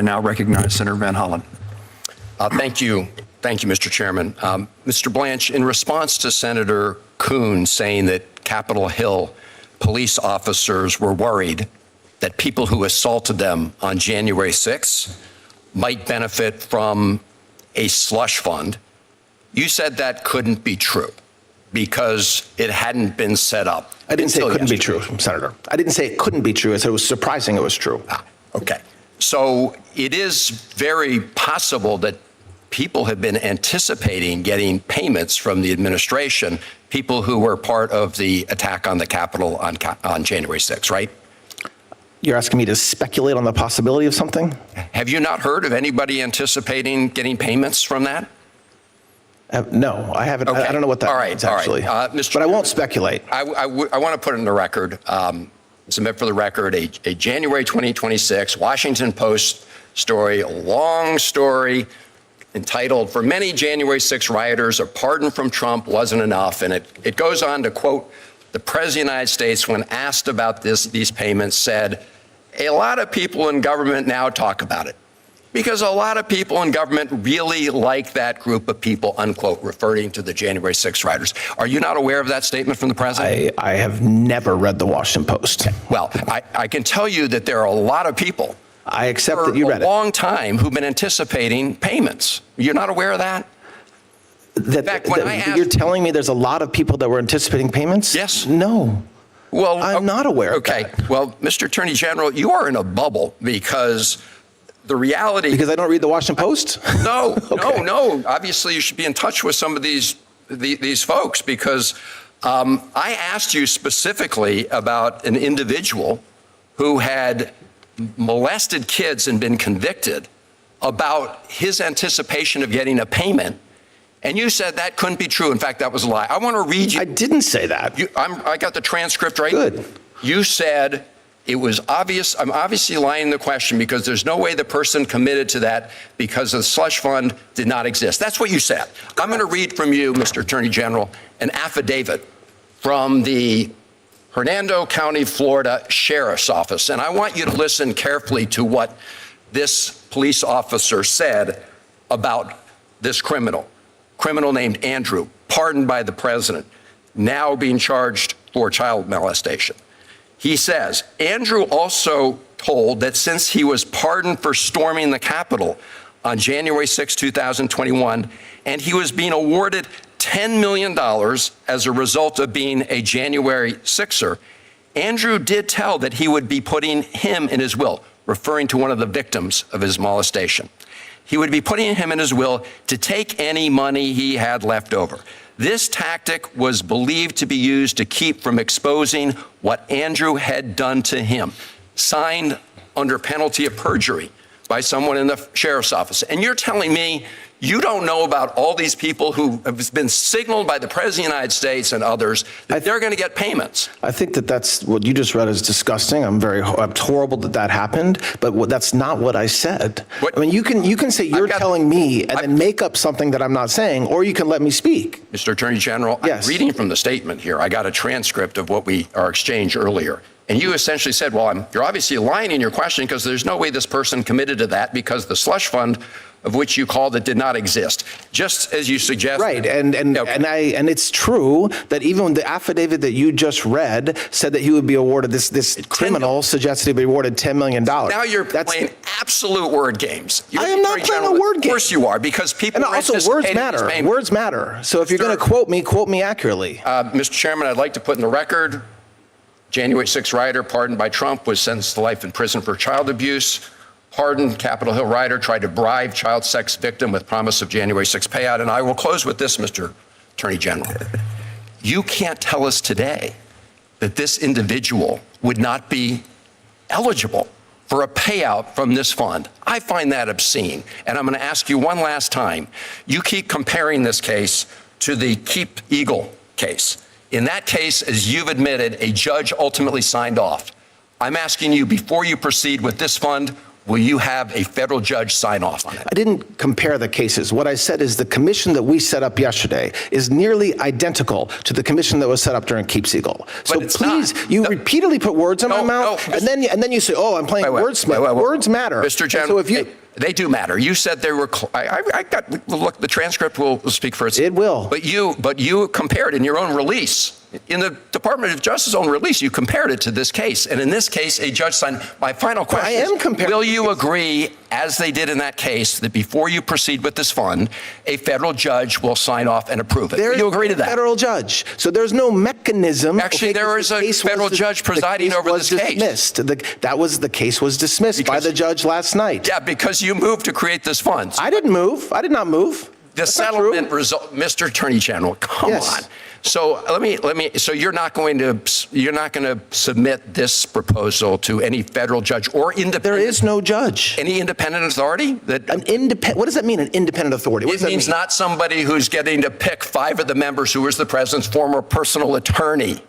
I now recognize Senator Van Hollen. Thank you. Thank you, Mr. Chairman. Mr. Blanche, in response to Senator Kuhn saying that Capitol Hill police officers were worried that people who assaulted them on January 6th might benefit from a slush fund, you said that couldn't be true because it hadn't been set up. I didn't say it couldn't be true, Senator. I didn't say it couldn't be true. I said it was surprising it was true. Okay. So it is very possible that people have been anticipating getting payments from the administration, people who were part of the attack on the Capitol on January 6th, right? You're asking me to speculate on the possibility of something? Have you not heard of anybody anticipating getting payments from that? No, I haven't. Okay. I don't know what that means, actually. Mr. But I won't speculate. I want to put in the record, submit for the record, a January 2026 Washington Post story, a long story entitled, "For Many January 6 Rioters, a Pardon from Trump Wasn't Enough." And it goes on to quote, the President of the United States, when asked about these payments, said, "A lot of people in government now talk about it because a lot of people in government really like that group of people," unquote, referring to the January 6 rioters. Are you not aware of that statement from the President? I have never read the Washington Post. Well, I can tell you that there are a lot of people I accept that you read it. For a long time who've been anticipating payments. You're not aware of that? In fact, when I asked, you're telling me there's a lot of people that were anticipating payments? Yes. No. Well, I'm not aware of that. Okay. Well, Mr. Attorney General, you are in a bubble because the reality... Because I don't read the Washington Post? No, Okay. no. Obviously, you should be in touch with some of these folks because I asked you specifically about an individual who had molested kids and been convicted about his anticipation of getting a payment. And you said that couldn't be true. In fact, that was a lie. I want to read you. I didn't say that. I got the transcript right. Good. You said it was obvious. I'm obviously lying in the question because there's no way the person committed to that because the slush fund did not exist. That's what you said. I'm going to read from you, Mr. Attorney General, an affidavit from the Hernando County, Florida Sheriff's Office. And I want you to listen carefully to what this police officer said about this criminal named Andrew, pardoned by the president, now being charged for child molestation. He says, Andrew also told that since he was pardoned for storming the Capitol on January 6, 2021, and he was being awarded $10 million as a result of being a January 6er, Andrew did tell that he would be putting him in his will, referring to one of the victims of his molestation. He would be putting him in his will to take any money he had left over. This tactic was believed to be used to keep from exposing what Andrew had done to him, signed under penalty of perjury by someone in the sheriff's office. And you're telling me you don't know about all these people who have been signaled by the President of the United States and others that they're going to get payments. I think that that's what you just read is disgusting. It's horrible that happened, but that's not what I said. What? I mean, you can say you're telling me and then make up something that I'm not saying, or you can let me speak. Mr. Attorney General, yes. I'm reading from the statement here. I got a transcript of what our exchange earlier. And you essentially said, well, you're obviously lying in your question because there's no way this person committed to that because the slush fund of which you called it did not exist, just as you suggested. Right, and it's true that even the affidavit that you just read said that he would be awarded this criminal suggested he'd be awarded $10 million. Now you're playing absolute word games. I am not playing a word game. Of course you are, because people and also words matter. Words matter. So if you're going to quote me accurately. Mr. Chairman, I'd like to put in the record, January 6 rioter pardoned by Trump was sentenced to life in prison for child abuse. Pardoned Capitol Hill rioter tried to bribe child sex victim with promise of January 6 payout. And I will close with this, Mr. Attorney General. You can't tell us today that this individual would not be eligible for a payout from this fund. I find that obscene. And I'm going to ask you one last time. You keep comparing this case to the Keep Eagle case. In that case, as you've admitted, a judge ultimately signed off. I'm asking you, before you proceed with this fund, will you have a federal judge sign off on it? I didn't compare the cases. What I said is the commission that we set up yesterday is nearly identical to the commission that was set up during Keep Siegel. So it's please, not. you No. repeatedly put words in my mouth, no, and then you say, "Oh, I'm playing wordsmith." Words matter. Mr. And General, so if you, they do matter. You said they were. I got. Look, the transcript will speak for itself. It will. But you compared in your own release. In the Department of Justice own release, you compared it to this case. And in this case, a judge signed. My final question I am comparing. Will you agree, as they did in that case, that before you proceed with this fund, a federal judge will sign off and approve it? Will you agree to that? Federal judge. So there's no mechanism. Actually, there is a federal judge presiding over this case. The case was dismissed by the judge last night. Yeah, because you moved to create this fund. I didn't move. I did not move. The settlement result, Mr. Attorney General, come on. So so you're not going to submit this proposal to any federal judge or independent? There is no judge. Any independent authority? What does that mean, an independent authority? It means not somebody who's getting to pick 5 of the members who is the president's former personal attorney.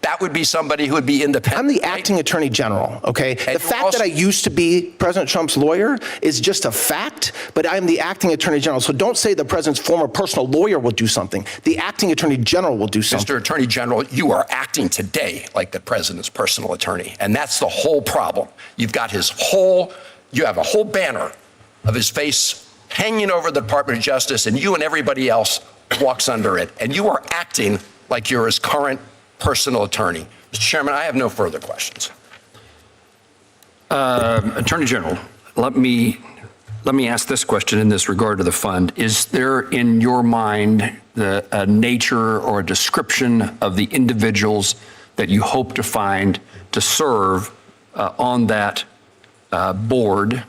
That would be somebody who would be independent. I'm the acting attorney general, okay? And the fact that I used to be President Trump's lawyer is just a fact, but I'm the acting attorney general. So don't say the president's former personal lawyer will do something. The acting attorney general will do something. Mr. Attorney General, you are acting today like the president's personal attorney, and that's the whole problem. You've got you have a whole banner of his face hanging over the Department of Justice, and you and everybody else walks under it, and you are acting like you're his current personal attorney. Mr. Chairman, I have no further questions. Attorney General, let me ask this question in this regard to the fund. Is there in your mind a nature or a description of the individuals that you hope to find to serve on that board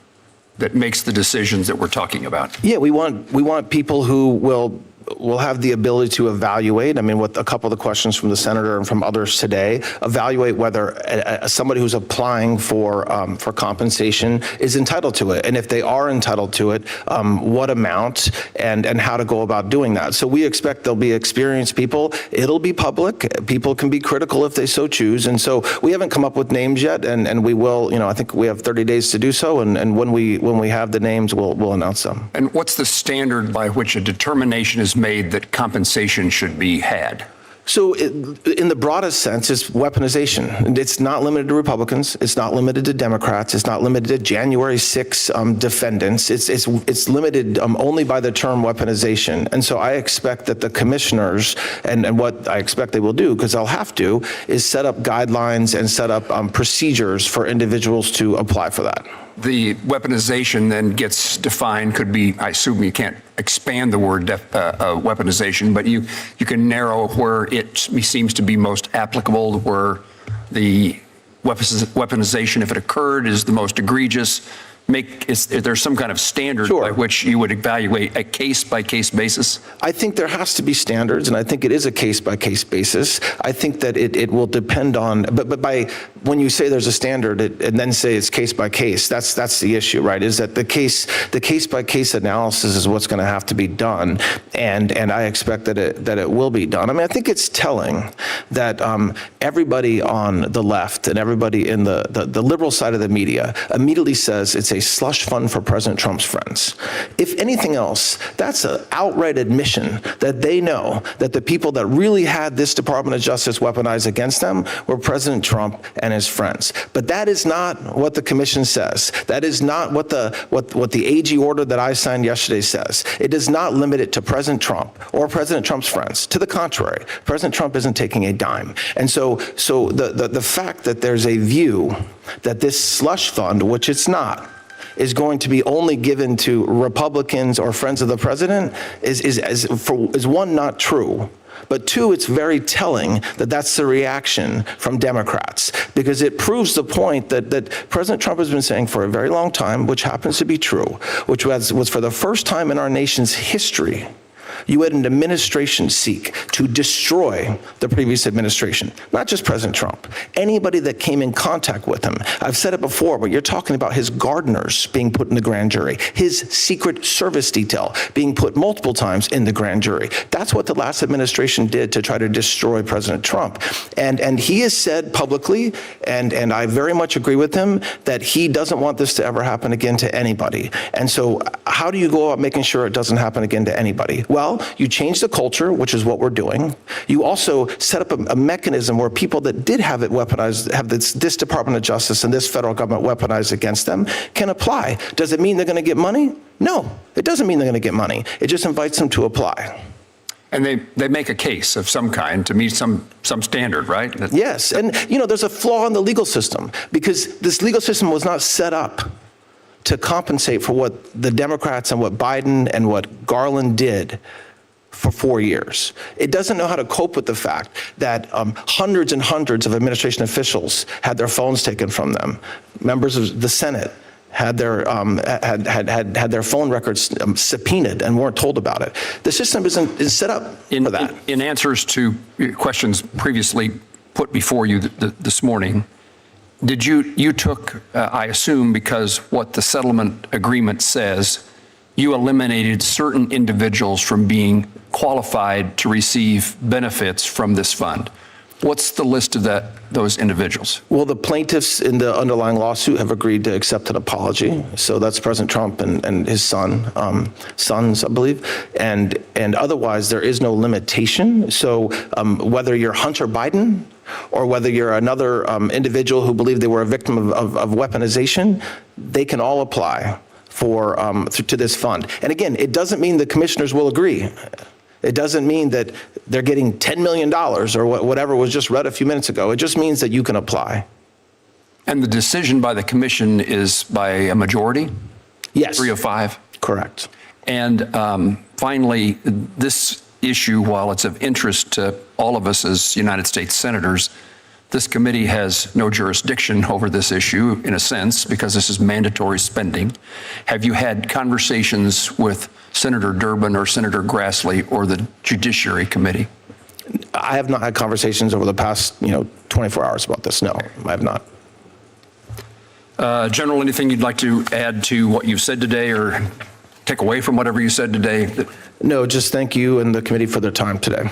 that makes the decisions that we're talking about? Yeah, we want people who will have the ability to evaluate. I mean, with a couple of the questions from the senator and from others today, evaluate whether somebody who's applying for compensation is entitled to it, and if they are entitled to it, what amount and how to go about doing that. So we expect there'll be experienced people. It'll be public. People can be critical if they so choose, and so we haven't come up with names yet, and we will. I think we have 30 days to do so, and when we have the names, we'll announce them. And what's the standard by which a determination is made that compensation should be had? So in the broadest sense, it's weaponization. It's not limited to Republicans. It's not limited to Democrats. It's not limited to January 6 defendants. It's limited only by the term weaponization. And so I expect that the commissioners, and what I expect they will do, because they'll have to, is set up guidelines and set up procedures for individuals to apply for that. The weaponization then gets defined, could be, I assume you can't expand the word weaponization, but you can narrow where it seems to be most applicable, where the weaponization, if it occurred, is the most egregious. Is there some kind of standard by which you would evaluate a case-by-case basis? I think there has to be standards, and I think it is a case-by-case basis. I think that it will depend on, but when you say there's a standard and then say it's case-by-case, that's the issue, right? Is that the case-by-case analysis is what's going to have to be done, and I expect that it will be done. I mean, I think it's telling that everybody on the left and everybody in the liberal side of the media immediately says it's a slush fund for President Trump's friends. If anything else, that's an outright admission that they know that the people that really had this Department of Justice weaponized against them were President Trump and his friends. But that is not what the commission says. That is not what the AG order that I signed yesterday says. It does not limit it to President Trump or President Trump's friends. To the contrary, President Trump isn't taking a dime. And so the fact that there's a view that this slush fund, which it's not, is going to be only given to Republicans or friends of the president is one, not true. But two, it's very telling that that's the reaction from Democrats, because it proves the point that President Trump has been saying for a very long time, which happens to be true, which was for the first time in our nation's history, You had an administration seek to destroy the previous administration, not just President Trump, anybody that came in contact with him. I've said it before, but you're talking about his gardeners being put in the grand jury, his Secret Service detail being put multiple times in the grand jury. That's what the last administration did to try to destroy President Trump. And he has said publicly, and I very much agree with him, that he doesn't want this to ever happen again to anybody. And so how do you go about making sure it doesn't happen again to anybody? Well, you change the culture, which is what we're doing. You also set up a mechanism where people that did have it weaponized, have this Department of Justice and this federal government weaponized against them, can apply. Does it mean they're going to get money? No, it doesn't mean they're going to get money. It just invites them to apply. And they make a case of some kind to meet some standard, right? Yes, and there's a flaw in the legal system because this legal system was not set up to compensate for what the Democrats and what Biden and what Garland did for 4 years. It doesn't know how to cope with the fact that hundreds and hundreds of administration officials had their phones taken from them. Members of the Senate had their had their phone records subpoenaed and weren't told about it. The system is set up for that. In answers to questions previously put before you this morning, you took, I assume, because what the settlement agreement says, you eliminated certain individuals from being qualified to receive benefits from this fund. What's the list of those individuals? Well, the plaintiffs in the underlying lawsuit have agreed to accept an apology. So that's President Trump and his sons, I believe. And otherwise, there is no limitation. So whether you're Hunter Biden or whether you're another individual who believed they were a victim of weaponization, they can all apply to this fund. And again, it doesn't mean the commissioners will agree. It doesn't mean that they're getting $10 million or whatever was just read a few minutes ago. It just means that you can apply. And the decision by the commission is by a majority? Yes. 3 of 5? Correct. And finally, this issue, while it's of interest to all of us as United States senators, this committee has no jurisdiction over this issue, in a sense, because this is mandatory spending. Have you had conversations with Senator Durbin or Senator Grassley or the Judiciary Committee? I have not had conversations over the past, 24 hours about this. No, I have not. General, anything you'd like to add to what you've said today or take away from whatever you said today? No, just thank you and the committee for their time today.